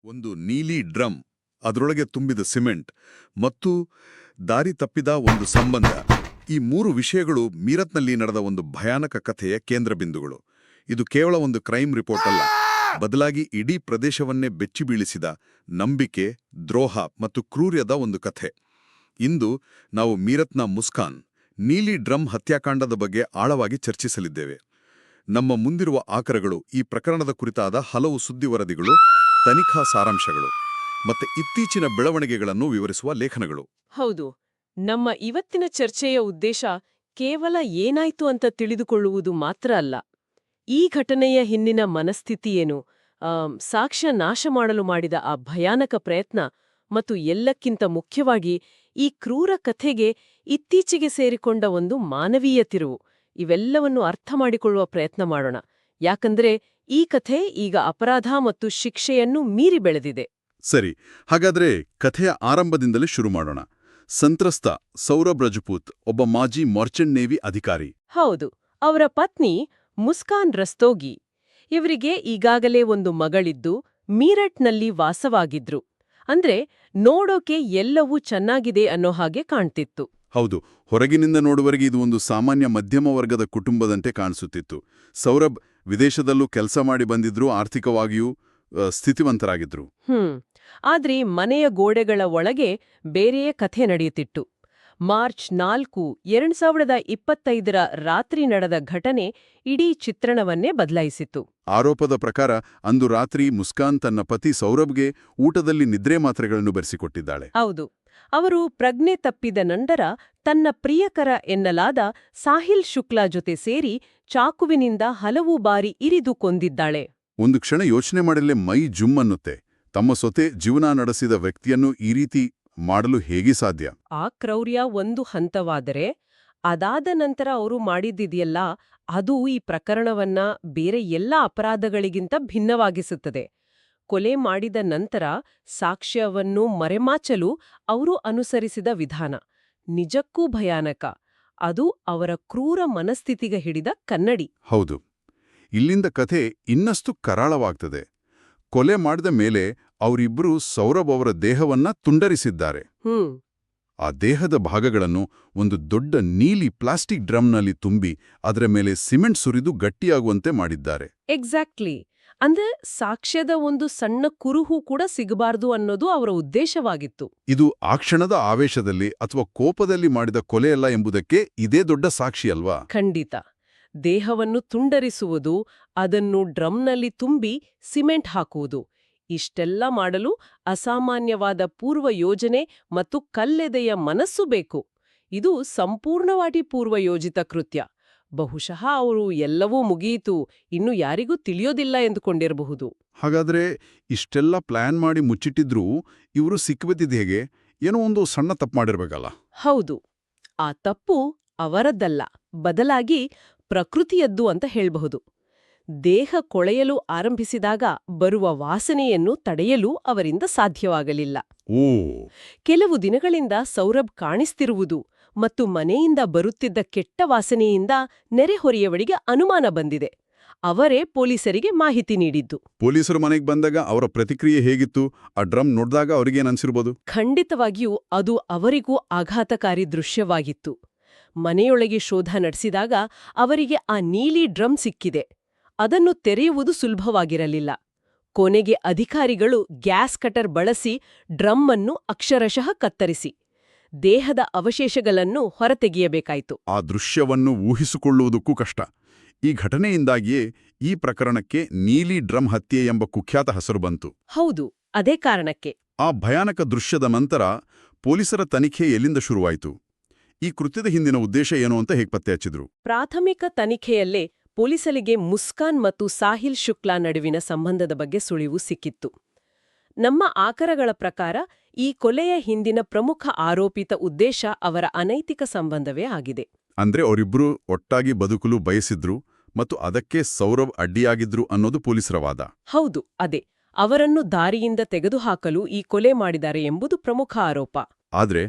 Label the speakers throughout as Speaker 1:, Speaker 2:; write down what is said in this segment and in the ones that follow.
Speaker 1: ಒಂದು ನೀಲಿ ಡ್ರಮ್, ಅದರೊಳಗೆ ತುಂಬಿದ ಸಿಮೆಂಟ್ ಮತ್ತು ದಾರಿ ತಪ್ಪಿದ ಒಂದು ಸಂಬಂಧ. ಈ ಮೂರು ವಿಷಯಗಳು ಮೀರತ್ನಲ್ಲಿ ನಡೆದ ಒಂದು ಭಯಾನಕ ಕಥೆಯ ಕೇಂದ್ರ ಬಿಂದುಗಳು. ಇದು ಕೇವಲ ಒಂದು ಕ್ರೈಮ್ ರಿಪೋರ್ಟ್ ಅಲ್ಲ, ಬದಲಾಗಿ ಇಡೀ ಪ್ರದೇಶವನ್ನೇ ಬೆಚ್ಚಿಬೀಳಿಸಿದ ನಂಬಿಕೆ, ದ್ರೋಹ ಮತ್ತು ಕ್ರೂರ್ಯದ ಒಂದು ಕಥೆ. ಇಂದು ನಾವು ಮೀರತ್ನ ಮುಸ್ಕಾನ್ ನೀಲಿ ಡ್ರಮ್ ಹತ್ಯಾಕಾಂಡದ ಬಗ್ಗೆ ಆಳವಾಗಿ ಚರ್ಚಿಸಲಿದ್ದೇವೆ. ನಮ್ಮ ಮುಂದಿರುವ ಆಕರಗಳು ಈ ಪ್ರಕರಣದ ಕುರಿತಾದ ಹಲವು ಸುದ್ದಿ ವರದಿಗಳು, ತನಿಖಾ ಸಾರಾಂಶಗಳು ಮತ್ತೆ ಇತ್ತೀಚಿನ ಬೆಳವಣಿಗೆಗಳನ್ನು ವಿವರಿಸುವ ಲೇಖನಗಳು.
Speaker 2: ಹೌದು, ನಮ್ಮ ಇವತ್ತಿನ ಚರ್ಚೆಯ ಉದ್ದೇಶ ಕೇವಲ ಏನಾಯ್ತು ಅಂತ ತಿಳಿದುಕೊಳ್ಳುವುದು ಮಾತ್ರ ಅಲ್ಲ. ಈ ಘಟನೆಯ ಹಿಂದಿನ ಮನಸ್ಥಿತಿ ಏನು, ಸಾಕ್ಷ್ಯ ನಾಶ ಮಾಡಲು ಮಾಡಿದ ಆ ಭಯಾನಕ ಪ್ರಯತ್ನ ಮತ್ತು ಎಲ್ಲಕ್ಕಿಂತ ಮುಖ್ಯವಾಗಿ ಈ ಕ್ರೂರ ಕಥೆಗೆ ಇತ್ತೀಚೆಗೆ ಸೇರಿಕೊಂಡ ಒಂದು ಮಾನವೀಯ ತಿರುವು, ಇವೆಲ್ಲವನ್ನು ಅರ್ಥ ಮಾಡಿಕೊಳ್ಳುವ ಪ್ರಯತ್ನ ಮಾಡೋಣ. ಯಾಕಂದ್ರೆ ಈ ಕಥೆ ಈಗ ಅಪರಾಧ ಮತ್ತು ಶಿಕ್ಷೆಯನ್ನು ಮೀರಿ ಬೆಳೆದಿದೆ.
Speaker 1: ಸರಿ, ಹಾಗಾದ್ರೆ ಕಥೆಯ ಆರಂಭದಿಂದಲೇ ಶುರು ಮಾಡೋಣ. ಸಂತ್ರಸ್ತ ಸೌರಭ್ ರಜಪೂತ್ ಒಬ್ಬ ಮಾಜಿ ಮರ್ಚೆಂಟ್ ನೇವಿ ಅಧಿಕಾರಿ.
Speaker 2: ಹೌದು, ಅವರ ಪತ್ನಿ ಮುಸ್ಕಾನ್ ರಸ್ತೋಗಿ. ಇವರಿಗೆ ಈಗಾಗಲೇ ಒಂದು ಮಗಳಿದ್ದು ಮೀರಟ್ನಲ್ಲಿ ವಾಸವಾಗಿದ್ರು. ಅಂದ್ರೆ ನೋಡೋಕೆ ಎಲ್ಲವೂ ಚೆನ್ನಾಗಿದೆ ಅನ್ನೋ ಹಾಗೆ ಕಾಣ್ತಿತ್ತು.
Speaker 1: ಹೌದು, ಹೊರಗಿನಿಂದ ನೋಡುವವರೆಗೆ ಇದು ಒಂದು ಸಾಮಾನ್ಯ ಮಧ್ಯಮ ವರ್ಗದ ಕುಟುಂಬದಂತೆ ಕಾಣಿಸುತ್ತಿತ್ತು. ಸೌರಭ್ ವಿದೇಶದಲ್ಲೂ ಕೆಲಸ ಮಾಡಿ ಬಂದಿದ್ರು, ಆರ್ಥಿಕವಾಗಿಯೂ ಸ್ಥಿತಿವಂತರಾಗಿದ್ರು.
Speaker 2: ಆದ್ರೆ ಮನೆಯ ಗೋಡೆಗಳ ಒಳಗೆ ಬೇರೆಯೇ ಕಥೆ ನಡೆಯುತ್ತಿತ್ತು. ಮಾರ್ಚ್ 4, 2025 ರಾತ್ರಿ ನಡೆದ ಘಟನೆ ಇಡೀ ಚಿತ್ರಣವನ್ನೇ ಬದಲಾಯಿಸಿತು.
Speaker 1: ಆರೋಪದ ಪ್ರಕಾರ ಅಂದು ರಾತ್ರಿ ಮುಸ್ಕಾನ್ ತನ್ನ ಪತಿ ಸೌರಭ್ಗೆ ಊಟದಲ್ಲಿ ನಿದ್ರೆ ಮಾತ್ರೆಗಳನ್ನು ಬೆರೆಸಿಕೊಟ್ಟಿದ್ದಾಳೆ.
Speaker 2: ಹೌದು, ಅವರು ಪ್ರಜ್ಞೆ ತಪ್ಪಿದ ನಂತರ ತನ್ನ ಪ್ರಿಯಕರ ಎನ್ನಲಾದ ಸಾಹಿಲ್ ಶುಕ್ಲಾ ಜೊತೆ ಸೇರಿ ಚಾಕುವಿನಿಂದ ಹಲವು ಬಾರಿ ಇರಿದು ಕೊಂದಿದ್ದಾಳೆ.
Speaker 1: ಒಂದು ಕ್ಷಣ ಯೋಚನೆ ಮಾಡಲೇ ಮೈ ಜುಮ್ ಅನ್ನುತ್ತೆ. ತಮ್ಮ ಸೊತೆ ಜೀವನ ನಡೆಸಿದ ವ್ಯಕ್ತಿಯನ್ನು ಈ ರೀತಿ ಮಾಡಲು ಹೇಗೆ ಸಾಧ್ಯ?
Speaker 2: ಆ ಕ್ರೌರ್ಯ ಒಂದು ಹಂತವಾದರೆ, ಅದಾದ ನಂತರ ಅವರು ಮಾಡಿದ್ದಿದೆಯಲ್ಲ, ಅದು ಈ ಪ್ರಕರಣವನ್ನ ಬೇರೆ ಎಲ್ಲ ಅಪರಾಧಗಳಿಗಿಂತ ಭಿನ್ನವಾಗಿಸುತ್ತದೆ. ಕೊಲೆ ಮಾಡಿದ ನಂತರ ಸಾಕ್ಷ್ಯವನ್ನು ಮರೆಮಾಚಲು ಅವರು ಅನುಸರಿಸಿದ ವಿಧಾನ ನಿಜಕ್ಕೂ ಭಯಾನಕ. ಅದು ಅವರ ಕ್ರೂರ ಮನಸ್ಥಿತಿಗೆ ಹಿಡಿದ ಕನ್ನಡಿ.
Speaker 1: ಹೌದು, ಇಲ್ಲಿಂದ ಕಥೆ ಇನ್ನಷ್ಟು ಕರಾಳವಾಗ್ತದೆ. ಕೊಲೆ ಮಾಡಿದ ಮೇಲೆ ಅವರಿಬ್ಬರೂ ಸೌರಭ್ ಅವರ ದೇಹವನ್ನ ತುಂಡರಿಸಿದ್ದಾರೆ. ಆ ದೇಹದ ಭಾಗಗಳನ್ನು ಒಂದು ದೊಡ್ಡ ನೀಲಿ ಪ್ಲಾಸ್ಟಿಕ್ ಡ್ರಮ್ನಲ್ಲಿ ತುಂಬಿ ಅದರ ಮೇಲೆ ಸಿಮೆಂಟ್ ಸುರಿದು ಗಟ್ಟಿಯಾಗುವಂತೆ ಮಾಡಿದ್ದಾರೆ.
Speaker 2: ಎಕ್ಸಾಕ್ಟ್ಲಿ. ಅಂದ್ರೆ ಸಾಕ್ಷ್ಯದ ಒಂದು ಸಣ್ಣ ಕುರುಹು ಕೂಡ ಸಿಗಬಾರ್ದು ಅನ್ನೋದು ಅವರ ಉದ್ದೇಶವಾಗಿತ್ತು.
Speaker 1: ಇದು ಆ ಕ್ಷಣದ ಆವೇಶದಲ್ಲಿ ಅಥವಾ ಕೋಪದಲ್ಲಿ ಮಾಡಿದ ಕೊಲೆಯಲ್ಲ ಎಂಬುದಕ್ಕೆ ಇದೇ ದೊಡ್ಡ ಸಾಕ್ಷಿ ಅಲ್ವಾ?
Speaker 2: ಖಂಡಿತ. ದೇಹವನ್ನು ತುಂಡರಿಸುವುದು, ಅದನ್ನು ಡ್ರಮ್ನಲ್ಲಿ ತುಂಬಿ ಸಿಮೆಂಟ್ ಹಾಕುವುದು, ಇಷ್ಟೆಲ್ಲ ಮಾಡಲು ಅಸಾಮಾನ್ಯವಾದ ಪೂರ್ವ ಯೋಜನೆ ಮತ್ತು ಕಲ್ಲೆದೆಯ ಮನಸ್ಸು ಬೇಕು. ಇದು ಸಂಪೂರ್ಣವಾಗಿ ಪೂರ್ವಯೋಜಿತ ಕೃತ್ಯ. ಬಹುಶಃ ಅವರು ಎಲ್ಲವೂ ಮುಗಿಯಿತು, ಇನ್ನು ಯಾರಿಗೂ ತಿಳಿಯೋದಿಲ್ಲ ಎಂದುಕೊಂಡಿರಬಹುದು.
Speaker 1: ಹಾಗಾದ್ರೆ ಇಷ್ಟೆಲ್ಲ ಪ್ಲಾನ್ ಮಾಡಿ ಮುಚ್ಚಿಟ್ಟಿದ್ರೂ ಇವರು ಸಿಕ್ಕಿಬಿದ್ದಿದ್ದು ಹೇಗೆ? ಏನೋ ಒಂದು ಸಣ್ಣ ತಪ್ಪು ಮಾಡಿರ್ಬೇಕಲ್ಲ?
Speaker 2: ಹೌದು, ಆ ತಪ್ಪು ಅವರದ್ದಲ್ಲ, ಬದಲಾಗಿ ಪ್ರಕೃತಿಯದ್ದು ಅಂತ ಹೇಳ್ಬಹುದು. ದೇಹ ಕೊಳೆಯಲು ಆರಂಭಿಸಿದಾಗ ಬರುವ ವಾಸನೆಯನ್ನು ತಡೆಯಲು ಅವರಿಂದ ಸಾಧ್ಯವಾಗಲಿಲ್ಲ. ಕೆಲವು ದಿನಗಳಿಂದ ಸೌರಭ್ ಕಾಣಿಸ್ತಿರುವುದು ಮತ್ತು ಮನೆಯಿಂದ ಬರುತ್ತಿದ್ದ ಕೆಟ್ಟ ವಾಸನೆಯಿಂದ ನೆರೆಹೊರೆಯವರಿಗೆ ಅನುಮಾನ ಬಂದಿದೆ. ಅವರೇ ಪೊಲೀಸರಿಗೆ ಮಾಹಿತಿ ನೀಡಿದ್ದು.
Speaker 1: ಪೊಲೀಸರು ಮನೆಗೆ ಬಂದಾಗ ಅವರ ಪ್ರತಿಕ್ರಿಯೆ ಹೇಗಿತ್ತು? ಆ ಡ್ರಮ್ ನೋಡಿದಾಗ ಅವರಿಗೇನನ್ಸಿರ್ಬೋದು?
Speaker 2: ಖಂಡಿತವಾಗಿಯೂ ಅದು ಅವರಿಗೂ ಆಘಾತಕಾರಿ ದೃಶ್ಯವಾಗಿತ್ತು. ಮನೆಯೊಳಗೆ ಶೋಧ ನಡೆಸಿದಾಗ ಅವರಿಗೆ ಆ ನೀಲಿ ಡ್ರಮ್ ಸಿಕ್ಕಿದೆ. ಅದನ್ನು ತೆರೆಯುವುದು ಸುಲಭವಾಗಿರಲಿಲ್ಲ. ಕೊನೆಗೆ ಅಧಿಕಾರಿಗಳು ಗ್ಯಾಸ್ ಕಟರ್ ಬಳಸಿ ಡ್ರಮ್ ಅನ್ನು ಅಕ್ಷರಶಃ ಕತ್ತರಿಸಿ ದೇಹದ ಅವಶೇಷಗಳನ್ನು ಹೊರತೆಗೆಯಬೇಕಾಯಿತು.
Speaker 1: ಆ ದೃಶ್ಯವನ್ನು ಊಹಿಸಿಕೊಳ್ಳುವುದಕ್ಕೂ ಕಷ್ಟ. ಈ ಘಟನೆಯಿಂದಾಗಿಯೇ ಈ ಪ್ರಕರಣಕ್ಕೆ ನೀಲಿ ಡ್ರಮ್ ಹತ್ಯೆ ಎಂಬ ಕುಖ್ಯಾತ ಹೆಸರು ಬಂತು.
Speaker 2: ಹೌದು, ಅದೇ ಕಾರಣಕ್ಕೆ.
Speaker 1: ಆ ಭಯಾನಕ ದೃಶ್ಯದ ನಂತರ ಪೊಲೀಸರ ತನಿಖೆ ಎಲ್ಲಿಂದ ಶುರುವಾಯಿತು? ಈ ಕೃತ್ಯದ ಹಿಂದಿನ ಉದ್ದೇಶ ಏನು ಅಂತ ಹೇಗೆ ಪತ್ತೆ ಹಚ್ಚಿದ್ರು?
Speaker 2: ಪ್ರಾಥಮಿಕ ತನಿಖೆಯಲ್ಲೇ ಪೊಲೀಸರಿಗೆ ಮುಸ್ಕಾನ್ ಮತ್ತು ಸಾಹಿಲ್ ಶುಕ್ಲಾ ನಡುವಿನ ಸಂಬಂಧದ ಬಗ್ಗೆ ಸುಳಿವು ಸಿಕ್ಕಿತ್ತು. ನಮ್ಮ ಆಕರಗಳ ಪ್ರಕಾರ ಈ ಕೊಲೆಯ ಹಿಂದಿನ ಪ್ರಮುಖ ಆರೋಪಿತ ಉದ್ದೇಶ ಅವರ ಅನೈತಿಕ ಸಂಬಂಧವೇ ಆಗಿದೆ.
Speaker 1: ಅಂದ್ರೆ ಅವರಿಬ್ರು ಒಟ್ಟಾಗಿ ಬದುಕಲು ಬಯಸಿದ್ರು ಮತ್ತು ಅದಕ್ಕೆ ಸೌರಭ್ ಅಡ್ಡಿಯಾಗಿದ್ರು ಅನ್ನೋದು ಪೊಲೀಸರ ವಾದ.
Speaker 2: ಹೌದು, ಅದೇ. ಅವರನ್ನು ದಾರಿಯಿಂದ ತೆಗೆದುಹಾಕಲು ಈ ಕೊಲೆ ಮಾಡಿದ್ದಾರೆ ಎಂಬುದು ಪ್ರಮುಖ ಆರೋಪ.
Speaker 1: ಆದ್ರೆ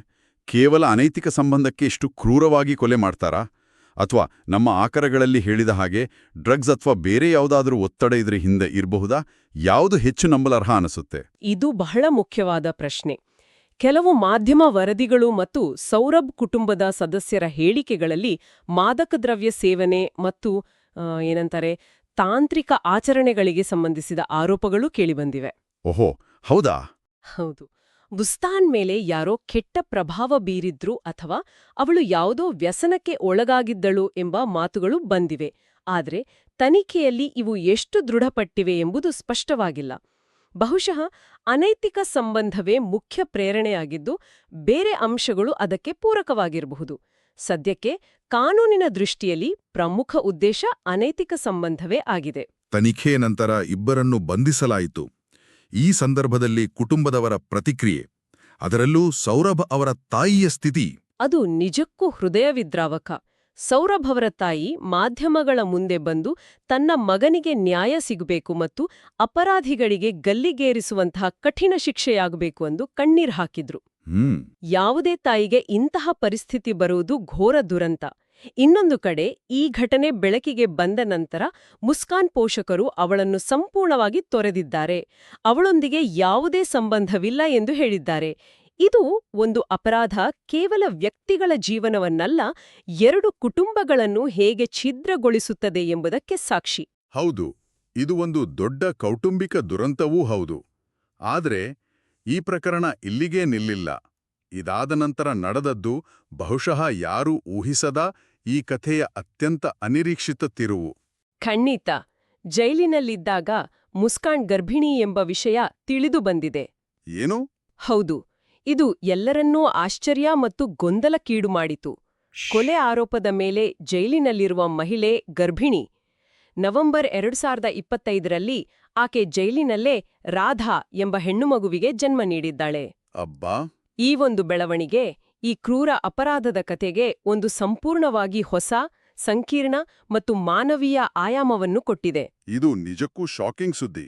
Speaker 1: ಕೇವಲ ಅನೈತಿಕ ಸಂಬಂಧಕ್ಕೆ ಇಷ್ಟು ಕ್ರೂರವಾಗಿ ಕೊಲೆ ಮಾಡ್ತಾರಾ? ಅಥವಾ ನಮ್ಮ ಆಕರಗಳಲ್ಲಿ ಹೇಳಿದ ಹಾಗೆ ಡ್ರಗ್ಸ್ ಅಥವಾ ಬೇರೆ ಯಾವುದಾದ್ರೂ ಒತ್ತಡ ಇದ್ರ ಹಿಂದೆ ಇರಬಹುದಾ? ಯಾವುದು ಹೆಚ್ಚು ನಂಬಲರ್ಹ ಅನಿಸುತ್ತೆ?
Speaker 2: ಇದು ಬಹಳ ಮುಖ್ಯವಾದ ಪ್ರಶ್ನೆ. ಕೆಲವು ಮಾಧ್ಯಮ ವರದಿಗಳು ಮತ್ತು ಸೌರಭ್ ಕುಟುಂಬದ ಸದಸ್ಯರ ಹೇಳಿಕೆಗಳಲ್ಲಿ ಮಾದಕ ದ್ರವ್ಯ ಸೇವನೆ ಮತ್ತು ಏನಂತಾರೆ ತಾಂತ್ರಿಕ ಆಚರಣೆಗಳಿಗೆ ಸಂಬಂಧಿಸಿದ ಆರೋಪಗಳು ಕೇಳಿಬಂದಿವೆ.
Speaker 1: ಓಹೋ, ಹೌದಾ?
Speaker 2: ಹೌದು. ಬುಸ್ತಾನ್ ಮೇಲೆ ಯಾರೋ ಕೆಟ್ಟ ಪ್ರಭಾವ ಬೀರಿದ್ರು ಅಥವಾ ಅವಳು ಯಾವುದೋ ವ್ಯಸನಕ್ಕೆ ಒಳಗಾಗಿದ್ದಳು ಎಂಬ ಮಾತುಗಳು ಬಂದಿವೆ. ಆದರೆ ತನಿಖೆಯಲ್ಲಿ ಇವು ಎಷ್ಟು ದೃಢಪಟ್ಟಿವೆ ಎಂಬುದು ಸ್ಪಷ್ಟವಾಗಿಲ್ಲ. ಬಹುಶಃ ಅನೈತಿಕ ಸಂಬಂಧವೇ ಮುಖ್ಯ ಪ್ರೇರಣೆಯಾಗಿದ್ದು ಬೇರೆ ಅಂಶಗಳು ಅದಕ್ಕೆ ಪೂರಕವಾಗಿರಬಹುದು. ಸದ್ಯಕ್ಕೆ ಕಾನೂನಿನ ದೃಷ್ಟಿಯಲ್ಲಿ ಪ್ರಮುಖ ಉದ್ದೇಶ ಅನೈತಿಕ ಸಂಬಂಧವೇ ಆಗಿದೆ.
Speaker 1: ತನಿಖೆ ನಂತರ ಇಬ್ಬರನ್ನು ಬಂಧಿಸಲಾಯಿತು. ಈ ಸಂದರ್ಭದಲ್ಲಿ ಕುಟುಂಬದವರ ಪ್ರತಿಕ್ರಿಯೆ, ಅದರಲ್ಲೂ ಸೌರಭ್ ಅವರ ತಾಯಿಯ ಸ್ಥಿತಿ,
Speaker 2: ಅದು ನಿಜಕ್ಕೂ ಹೃದಯವಿದ್ರಾವಕ. ಸೌರಭ್ ಅವರ ತಾಯಿ ಮಾಧ್ಯಮಗಳ ಮುಂದೆ ಬಂದು ತನ್ನ ಮಗನಿಗೆ ನ್ಯಾಯ ಸಿಗಬೇಕು ಮತ್ತು ಅಪರಾಧಿಗಳಿಗೆ ಗಲ್ಲಿಗೇರಿಸುವಂತಹ ಕಠಿಣ ಶಿಕ್ಷೆಯಾಗಬೇಕು ಎಂದು ಕಣ್ಣೀರ್ ಹಾಕಿದ್ರು. ಯಾವುದೇ ತಾಯಿಗೆ ಇಂತಹ ಪರಿಸ್ಥಿತಿ ಬರುವುದು ಘೋರ ದುರಂತ. ಇನ್ನೊಂದು ಕಡೆ ಈ ಘಟನೆ ಬೆಳಕಿಗೆ ಬಂದ ನಂತರ ಮುಸ್ಕಾನ್ ಪೋಷಕರು ಅವಳನ್ನು ಸಂಪೂರ್ಣವಾಗಿ ತೊರೆದಿದ್ದಾರೆ. ಅವಳೊಂದಿಗೆ ಯಾವುದೇ ಸಂಬಂಧವಿಲ್ಲ ಎಂದು ಹೇಳಿದ್ದಾರೆ. ಇದು ಒಂದು ಅಪರಾಧ ಕೇವಲ ವ್ಯಕ್ತಿಗಳ ಜೀವನವನ್ನಲ್ಲ, 2 ಕುಟುಂಬಗಳನ್ನು ಹೇಗೆ ಛಿದ್ರಗೊಳಿಸುತ್ತದೆ ಎಂಬುದಕ್ಕೆ ಸಾಕ್ಷಿ.
Speaker 1: ಹೌದು, ಇದು ಒಂದು ದೊಡ್ಡ ಕೌಟುಂಬಿಕ ದುರಂತವೂ ಹೌದು. ಆದರೆ ಈ ಪ್ರಕರಣ ಇಲ್ಲಿಗೇ ನಿಲ್ಲಿಲ್ಲ. ಇದಾದ ನಂತರ ನಡೆದದ್ದು ಬಹುಶಃ ಯಾರೂ ಊಹಿಸದ ಈ ಕಥೆಯ ಅತ್ಯಂತ ಅನಿರೀಕ್ಷಿತ ತಿರುವು.
Speaker 2: ಖಂಡಿತ. ಜೈಲಿನಲ್ಲಿದ್ದಾಗ ಮುಸ್ಕಾನ್ ಗರ್ಭಿಣಿ ಎಂಬ ವಿಷಯ ತಿಳಿದು ಬಂದಿದೆ.
Speaker 1: ಏನು?
Speaker 2: ಹೌದು. ಇದು ಎಲ್ಲರನ್ನೂ ಆಶ್ಚರ್ಯ ಮತ್ತು ಗೊಂದಲಕ್ಕೀಡು ಮಾಡಿತು. ಕೊಲೆ ಆರೋಪದ ಮೇಲೆ ಜೈಲಿನಲ್ಲಿರುವ ಮಹಿಳೆ ಗರ್ಭಿಣಿ. ನವೆಂಬರ್ 2025ರಲ್ಲಿ ಆಕೆ ಜೈಲಿನಲ್ಲೇ ರಾಧಾ ಎಂಬ ಹೆಣ್ಣುಮಗುವಿಗೆ ಜನ್ಮ ನೀಡಿದ್ದಾಳೆ.
Speaker 1: ಅಬ್ಬಾ!
Speaker 2: ಈ ಒಂದು ಬೆಳವಣಿಗೆ ಈ ಕ್ರೂರ ಅಪರಾಧದ ಕತೆಗೆ ಒಂದು ಸಂಪೂರ್ಣವಾಗಿ ಹೊಸ, ಸಂಕೀರ್ಣ ಮತ್ತು ಮಾನವೀಯ ಆಯಾಮವನ್ನು ಕೊಟ್ಟಿದೆ.
Speaker 1: ಇದು ನಿಜಕ್ಕೂ ಶಾಕಿಂಗ್ ಸುದ್ದಿ.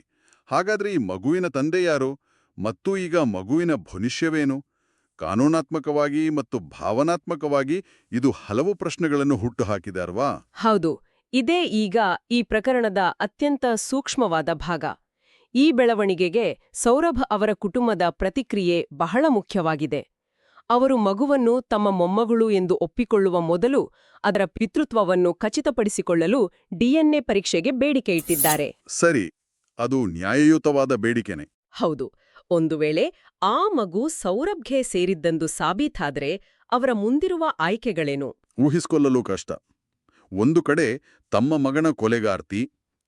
Speaker 1: ಹಾಗಾದ್ರೆ ಈ ಮಗುವಿನ ತಂದೆ ಯಾರು? ಮತ್ತು ಈಗ ಮಗುವಿನ ಭವಿಷ್ಯವೇನು? ಕಾನೂನಾತ್ಮಕವಾಗಿ ಮತ್ತು ಭಾವನಾತ್ಮಕವಾಗಿ ಇದು ಹಲವು ಪ್ರಶ್ನೆಗಳನ್ನು ಹುಟ್ಟುಹಾಕಿದೆ ಅಲ್ವಾ?
Speaker 2: ಹೌದು. ಇದೇ ಈಗ ಈ ಪ್ರಕರಣದ ಅತ್ಯಂತ ಸೂಕ್ಷ್ಮವಾದ ಭಾಗ. ಈ ಬೆಳವಣಿಗೆಗೆ ಸೌರಭ್ ಅವರ ಕುಟುಂಬದ ಪ್ರತಿಕ್ರಿಯೆ ಬಹಳ ಮುಖ್ಯವಾಗಿದೆ. ಅವರು ಮಗುವನ್ನು ತಮ್ಮ ಮೊಮ್ಮಗಳು ಎಂದು ಒಪ್ಪಿಕೊಳ್ಳುವ ಮೊದಲು ಅದರ ಪಿತೃತ್ವವನ್ನು ಖಚಿತಪಡಿಸಿಕೊಳ್ಳಲು ಡಿಎನ್ಎ ಪರೀಕ್ಷೆಗೆ ಬೇಡಿಕೆ ಇಟ್ಟಿದ್ದಾರೆ.
Speaker 1: ಸರಿ, ಅದು ನ್ಯಾಯಯುತವಾದ ಬೇಡಿಕೆನೆ.
Speaker 2: ಹೌದು. ಒಂದು ವೇಳೆ ಆ ಮಗು ಸೌರಭ್ಗೆ ಸೇರಿದ್ದೆಂದು ಸಾಬೀತಾದ್ರೆ ಅವರ ಮುಂದಿರುವ ಆಯ್ಕೆಗಳೇನು?
Speaker 1: ಊಹಿಸಿಕೊಳ್ಳಲು ಕಷ್ಟ. ಒಂದು ಕಡೆ ತಮ್ಮ ಮಗನ ಕೊಲೆಗಾರ್ತಿ,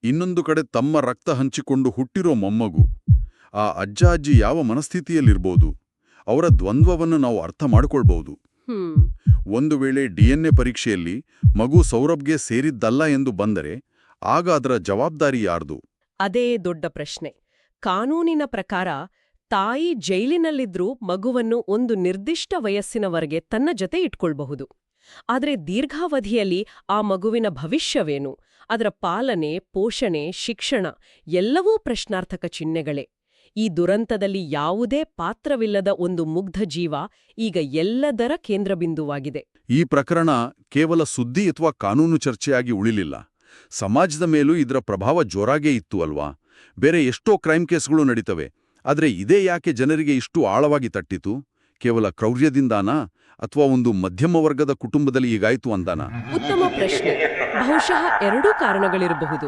Speaker 1: ಇನ್ನೊಂದು ಕಡೆ ತಮ್ಮ ರಕ್ತ ಹಂಚಿಕೊಂಡು ಹುಟ್ಟಿರೋ ಮೊಮ್ಮಗು. ಆ ಅಜ್ಜ ಅಜ್ಜಿ ಯಾವ ಮನಸ್ಥಿತಿಯಲ್ಲಿರ್ಬೋದು? ಅವರ ದ್ವಂದ್ವವನ್ನು ನಾವು ಅರ್ಥ ಮಾಡಿಕೊಳ್ಬಹುದು. ಒಂದು ವೇಳೆ ಡಿಎನ್ಎ ಪರೀಕ್ಷೆಯಲ್ಲಿ ಮಗು ಸೌರಭ್ಗೆ ಸೇರಿದ್ದಲ್ಲ ಎಂದು ಬಂದರೆ ಆಗ ಅದರ ಜವಾಬ್ದಾರಿ ಯಾರ್ದು?
Speaker 2: ಅದೇ ದೊಡ್ಡ ಪ್ರಶ್ನೆ. ಕಾನೂನಿನ ಪ್ರಕಾರ ತಾಯಿ ಜೈಲಿನಲ್ಲಿದ್ರೂ ಮಗುವನ್ನು ಒಂದು ನಿರ್ದಿಷ್ಟ ವಯಸ್ಸಿನವರೆಗೆ ತನ್ನ ಜೊತೆ ಇಟ್ಕೊಳ್ಬಹುದು. ಆದರೆ ದೀರ್ಘಾವಧಿಯಲ್ಲಿ ಆ ಮಗುವಿನ ಭವಿಷ್ಯವೇನು? ಅದರ ಪಾಲನೆ, ಪೋಷಣೆ, ಶಿಕ್ಷಣ ಎಲ್ಲವೂ ಪ್ರಶ್ನಾರ್ಥಕ ಚಿಹ್ನೆಗಳೇ. ಈ ದುರಂತದಲ್ಲಿ ಯಾವುದೇ ಪಾತ್ರವಿಲ್ಲದ ಒಂದು ಮುಗ್ಧ ಜೀವ ಈಗ ಎಲ್ಲದರ ಕೇಂದ್ರಬಿಂದುವಾಗಿದೆ.
Speaker 1: ಈ ಪ್ರಕರಣ ಕೇವಲ ಸುದ್ದಿ ಅಥವಾ ಕಾನೂನು ಚರ್ಚೆಯಾಗಿ ಉಳಿಲಿಲ್ಲ. ಸಮಾಜದ ಮೇಲೂ ಇದರ ಪ್ರಭಾವ ಜೋರಾಗೇ ಇತ್ತು ಅಲ್ವಾ? ಬೇರೆ ಎಷ್ಟೋ ಕ್ರೈಮ್ ಕೇಸ್ಗಳು ನಡೀತವೆ. ಆದರೆ ಇದೇ ಯಾಕೆ ಜನರಿಗೆ ಇಷ್ಟು ಆಳವಾಗಿ ತಟ್ಟಿತು? ಕೇವಲ ಕ್ರೌರ್ಯದಿಂದಾನಾ ಅಥವಾ ಒಂದು ಮಧ್ಯಮ ವರ್ಗದ ಕುಟುಂಬದಲ್ಲಿ ಹೀಗಾಯ್ತು ಅಂದಾನಾ?
Speaker 2: ಉತ್ತಮ ಪ್ರಶ್ನೆ. ಬಹುಶಃ 2 ಕಾರಣಗಳಿರಬಹುದು.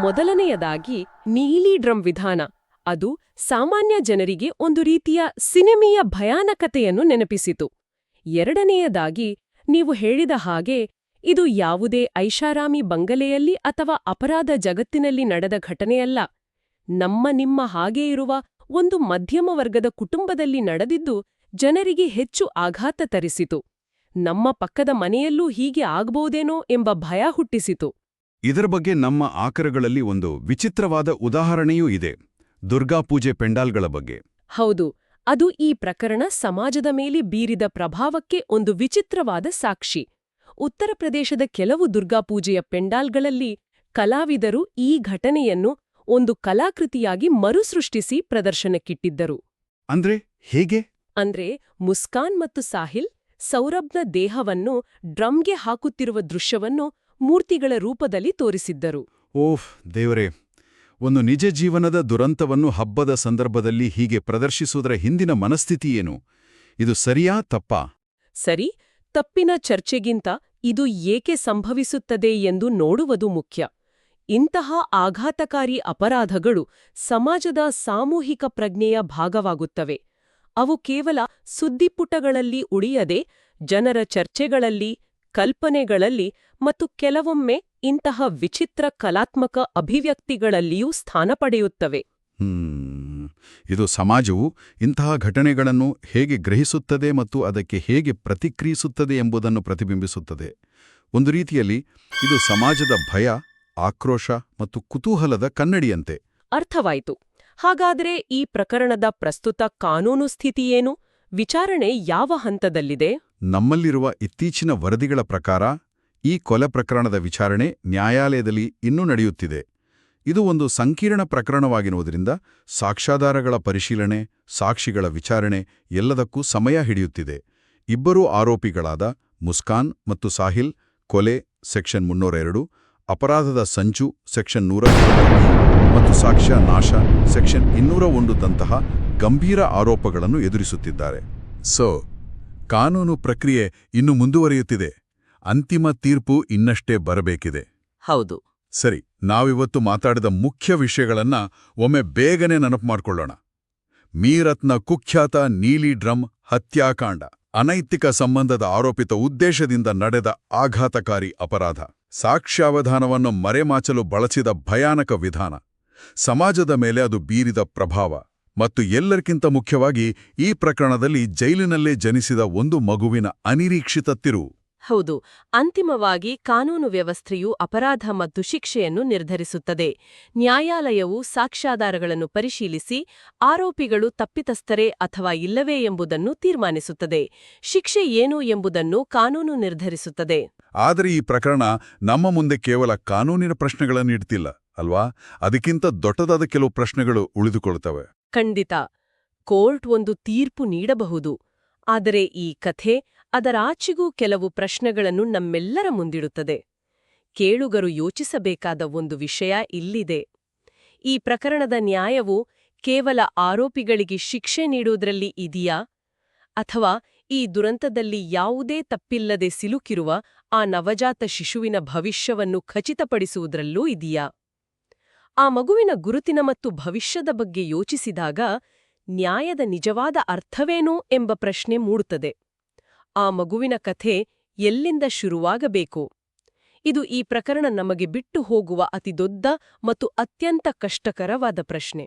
Speaker 2: ಮೊದಲನೆಯದಾಗಿ ನೀಲಿ ಡ್ರಮ್ ವಿಧಾನ. ಅದು ಸಾಮಾನ್ಯ ಜನರಿಗೆ ಒಂದು ರೀತಿಯ ಸಿನೆಮೆಯ ಭಯಾನಕತೆಯನ್ನು ನೆನಪಿಸಿತು. ಎರಡನೆಯದಾಗಿ ನೀವು ಹೇಳಿದ ಹಾಗೆ ಇದು ಯಾವುದೇ ಐಷಾರಾಮಿ ಬಂಗಲೆಯಲ್ಲಿ ಅಥವಾ ಅಪರಾಧ ಜಗತ್ತಿನಲ್ಲಿ ನಡೆದ ಘಟನೆಯಲ್ಲ. ನಿಮ್ಮ ಹಾಗೇ ಇರುವ ಒಂದು ಮಧ್ಯಮ ವರ್ಗದ ಕುಟುಂಬದಲ್ಲಿ ನಡೆದಿದ್ದು ಜನರಿಗೆ ಹೆಚ್ಚು ಆಘಾತ ತರಿಸಿತು. ನಮ್ಮ ಪಕ್ಕದ ಮನೆಯಲ್ಲೂ ಹೀಗೆ ಆಗ್ಬೋದೇನೋ ಎಂಬ ಭಯ ಹುಟ್ಟಿಸಿತು.
Speaker 1: ಇದರ ಬಗ್ಗೆ ನಮ್ಮ ಆಕರಗಳಲ್ಲಿ ಒಂದು ವಿಚಿತ್ರವಾದ ಉದಾಹರಣೆಯೂ ಇದೆ. ದುರ್ಗಾಪೂಜೆ ಪೆಂಡಾಲ್ಗಳ ಬಗ್ಗೆ.
Speaker 2: ಹೌದು. ಅದು ಈ ಪ್ರಕರಣ ಸಮಾಜದ ಮೇಲೆ ಬೀರಿದ ಪ್ರಭಾವಕ್ಕೆ ಒಂದು ವಿಚಿತ್ರವಾದ ಸಾಕ್ಷಿ. ಉತ್ತರ ಪ್ರದೇಶದ ಕೆಲವು ದುರ್ಗಾಪೂಜೆಯ ಪೆಂಡಾಲ್ಗಳಲ್ಲಿ ಕಲಾವಿದರು ಈ ಘಟನೆಯನ್ನು ಒಂದು ಕಲಾಕೃತಿಯಾಗಿ ಮರುಸೃಷ್ಟಿಸಿ ಪ್ರದರ್ಶನಕ್ಕಿಟ್ಟಿದ್ದರು.
Speaker 1: ಅಂದ್ರೆ ಹೇಗೆ?
Speaker 2: ಅಂದ್ರೆ ಮುಸ್ಕಾನ್ ಮತ್ತು ಸಾಹಿಲ್ ಸೌರಭ್ನ ದೇಹವನ್ನು ಡ್ರಮ್ಗೆ ಹಾಕುತ್ತಿರುವ ದೃಶ್ಯವನ್ನು ಮೂರ್ತಿಗಳ ರೂಪದಲ್ಲಿ ತೋರಿಸಿದ್ದರು.
Speaker 1: ಓಹ್ ದೇವರೇ, ಒಂದು ನಿಜ ಜೀವನದ ದುರಂತವನ್ನು ಹಬ್ಬದ ಸಂದರ್ಭದಲ್ಲಿ ಹೀಗೆ ಪ್ರದರ್ಶಿಸುವುದರ ಹಿಂದಿನ ಮನಸ್ಥಿತಿ ಏನು? ಇದು ಸರಿಯಾ ತಪ್ಪಾ?
Speaker 2: ಸರಿ, ತಪ್ಪಿನ ಚರ್ಚೆಗಿಂತ ಇದು ಏಕೆ ಸಂಭವಿಸುತ್ತದೆ ಎಂದು ನೋಡುವುದು ಮುಖ್ಯ. ಇಂತಹ ಆಘಾತಕಾರಿ ಅಪರಾಧಗಳು ಸಮಾಜದ ಸಾಮೂಹಿಕ ಪ್ರಜ್ಞೆಯ ಭಾಗವಾಗುತ್ತವೆ. ಅವು ಕೇವಲ ಸುದ್ದಿಪುಟಗಳಲ್ಲಿ ಉಳಿಯದೆ ಜನರ ಚರ್ಚೆಗಳಲ್ಲಿ, ಕಲ್ಪನೆಗಳಲ್ಲಿ ಮತ್ತು ಕೆಲವೊಮ್ಮೆ ಇಂತಹ ವಿಚಿತ್ರ ಕಲಾತ್ಮಕ ಅಭಿವ್ಯಕ್ತಿಗಳಲ್ಲಿಯೂ ಸ್ಥಾನ ಪಡೆಯುತ್ತವೆ.
Speaker 1: ಇದು ಸಮಾಜವು ಇಂತಹ ಘಟನೆಗಳನ್ನು ಹೇಗೆ ಗ್ರಹಿಸುತ್ತದೆ ಮತ್ತು ಅದಕ್ಕೆ ಹೇಗೆ ಪ್ರತಿಕ್ರಿಯಿಸುತ್ತದೆ ಎಂಬುದನ್ನು ಪ್ರತಿಬಿಂಬಿಸುತ್ತದೆ. ಒಂದು ರೀತಿಯಲ್ಲಿ ಇದು ಸಮಾಜದ ಭಯ, ಆಕ್ರೋಶ ಮತ್ತು ಕುತೂಹಲದ ಕನ್ನಡಿಯಂತೆ.
Speaker 2: ಅರ್ಥವಾಯಿತು. ಹಾಗಾದರೆ ಈ ಪ್ರಕರಣದ ಪ್ರಸ್ತುತ ಕಾನೂನು ಸ್ಥಿತಿಯೇನು? ವಿಚಾರಣೆ ಯಾವ ಹಂತದಲ್ಲಿದೆ?
Speaker 1: ನಮ್ಮಲ್ಲಿರುವ ಇತ್ತೀಚಿನ ವರದಿಗಳ ಪ್ರಕಾರ ಈ ಕೊಲೆ ಪ್ರಕರಣದ ವಿಚಾರಣೆ ನ್ಯಾಯಾಲಯದಲ್ಲಿ ಇನ್ನೂ ನಡೆಯುತ್ತಿದೆ. ಇದು ಒಂದು ಸಂಕೀರ್ಣ ಪ್ರಕರಣವಾಗಿರುವುದರಿಂದ ಸಾಕ್ಷ್ಯಾಧಾರಗಳ ಪರಿಶೀಲನೆ, ಸಾಕ್ಷಿಗಳ ವಿಚಾರಣೆ ಎಲ್ಲದಕ್ಕೂ ಸಮಯ ಹಿಡಿಯುತ್ತಿದೆ. ಇಬ್ಬರೂ ಆರೋಪಿಗಳಾದ ಮುಸ್ಕಾನ್ ಮತ್ತು ಸಾಹಿಲ್ ಕೊಲೆ ಸೆಕ್ಷನ್ 302, ಅಪರಾಧದ ಸಂಚು ಸೆಕ್ಷನ್ 120 ಮತ್ತು ಸಾಕ್ಷ್ಯ ನಾಶ ಸೆಕ್ಷನ್ 201 ದಂತಹ ಗಂಭೀರ ಆರೋಪಗಳನ್ನು ಎದುರಿಸುತ್ತಿದ್ದಾರೆ. ಕಾನೂನು ಪ್ರಕ್ರಿಯೆ ಇನ್ನು ಮುಂದುವರಿಯುತ್ತಿದೆ. ಅಂತಿಮ ತೀರ್ಪು ಇನ್ನಷ್ಟೇ ಬರಬೇಕಿದೆ.
Speaker 2: ಹೌದು.
Speaker 1: ಸರಿ, ನಾವಿವತ್ತು ಮಾತಾಡಿದ ಮುಖ್ಯ ವಿಷಯಗಳನ್ನ ಒಮ್ಮೆ ಬೇಗನೆ ನೆನಪು ಮಾಡ್ಕೊಳ್ಳೋಣ. ಮೀರತ್ನ ಕುಖ್ಯಾತ ನೀಲಿ ಡ್ರಮ್ ಹತ್ಯಾಕಾಂಡ, ಅನೈತಿಕ ಸಂಬಂಧದ ಆರೋಪಿತ ಉದ್ದೇಶದಿಂದ ನಡೆದ ಆಘಾತಕಾರಿ ಅಪರಾಧ, ಸಾಕ್ಷ್ಯಾವಧಾನವನ್ನು ಮರೆಮಾಚಲು ಬಳಸಿದ ಭಯಾನಕ ವಿಧಾನ, ಸಮಾಜದ ಮೇಲೆ ಅದು ಬೀರಿದ ಪ್ರಭಾವ ಮತ್ತು ಎಲ್ಲರಿಗಿಂತ ಮುಖ್ಯವಾಗಿ ಈ ಪ್ರಕರಣದಲ್ಲಿ ಜೈಲಿನಲ್ಲೇ ಜನಿಸಿದ ಒಂದು ಮಗುವಿನ ಅನಿರೀಕ್ಷಿತ ತಿರುವು.
Speaker 2: ಹೌದು, ಅಂತಿಮವಾಗಿ ಕಾನೂನು ವ್ಯವಸ್ಥೆಯು ಅಪರಾಧ ಮತ್ತು ಶಿಕ್ಷೆಯನ್ನು ನಿರ್ಧರಿಸುತ್ತದೆ. ನ್ಯಾಯಾಲಯವು ಸಾಕ್ಷ್ಯಾಧಾರಗಳನ್ನು ಪರಿಶೀಲಿಸಿ ಆರೋಪಿಗಳು ತಪ್ಪಿತಸ್ಥರೇ ಅಥವಾ ಇಲ್ಲವೇ ಎಂಬುದನ್ನು ತೀರ್ಮಾನಿಸುತ್ತದೆ. ಶಿಕ್ಷೆ ಏನು ಎಂಬುದನ್ನು ಕಾನೂನು ನಿರ್ಧರಿಸುತ್ತದೆ.
Speaker 1: ಆದರೆ ಈ ಪ್ರಕರಣ ನಮ್ಮ ಮುಂದೆ ಕೇವಲ ಕಾನೂನಿನ ಪ್ರಶ್ನೆಗಳನ್ನಿಡ್ತಿಲ್ಲ ಅಲ್ವಾ? ಅದಕ್ಕಿಂತ ದೊಡ್ಡದಾದ ಕೆಲವು ಪ್ರಶ್ನೆಗಳು ಉಳಿದುಕೊಳ್ಳುತ್ತವೆ.
Speaker 2: ಖಂಡಿತ. ಕೋರ್ಟ್ ಒಂದು ತೀರ್ಪು ನೀಡಬಹುದು, ಆದರೆ ಈ ಕಥೆ ಅದರಾಚೆಗೂ ಕೆಲವು ಪ್ರಶ್ನೆಗಳನ್ನು ನಮ್ಮೆಲ್ಲರ ಮುಂದಿಡುತ್ತದೆ. ಕೇಳುಗರು ಯೋಚಿಸಬೇಕಾದ ಒಂದು ವಿಷಯ ಇಲ್ಲಿದೆ. ಈ ಪ್ರಕರಣದ ನ್ಯಾಯವು ಕೇವಲ ಆರೋಪಿಗಳಿಗೆ ಶಿಕ್ಷೆ ನೀಡುವುದರಲ್ಲಿ ಇದೆಯಾ, ಅಥವಾ ಈ ದುರಂತದಲ್ಲಿ ಯಾವುದೇ ತಪ್ಪಿಲ್ಲದೆ ಸಿಲುಕಿರುವ ಆ ನವಜಾತ ಶಿಶುವಿನ ಭವಿಷ್ಯವನ್ನು ಖಚಿತಪಡಿಸುವುದರಲ್ಲೂ ಇದೆಯಾ? ಆ ಮಗುವಿನ ಗುರುತಿನ ಮತ್ತು ಭವಿಷ್ಯದ ಬಗ್ಗೆ ಯೋಚಿಸಿದಾಗ ನ್ಯಾಯದ ನಿಜವಾದ ಅರ್ಥವೇನು ಎಂಬ ಪ್ರಶ್ನೆ ಮೂಡುತ್ತದೆ. ಆ ಮಗುವಿನ ಕಥೆ ಎಲ್ಲಿಂದ ಶುರುವಾಗಬೇಕು? ಇದು ಈ ಪ್ರಕರಣ ನಮಗೆ ಬಿಟ್ಟು ಹೋಗುವ ಅತಿದೊಡ್ಡ ಮತ್ತು ಅತ್ಯಂತ ಕಷ್ಟಕರವಾದ ಪ್ರಶ್ನೆ.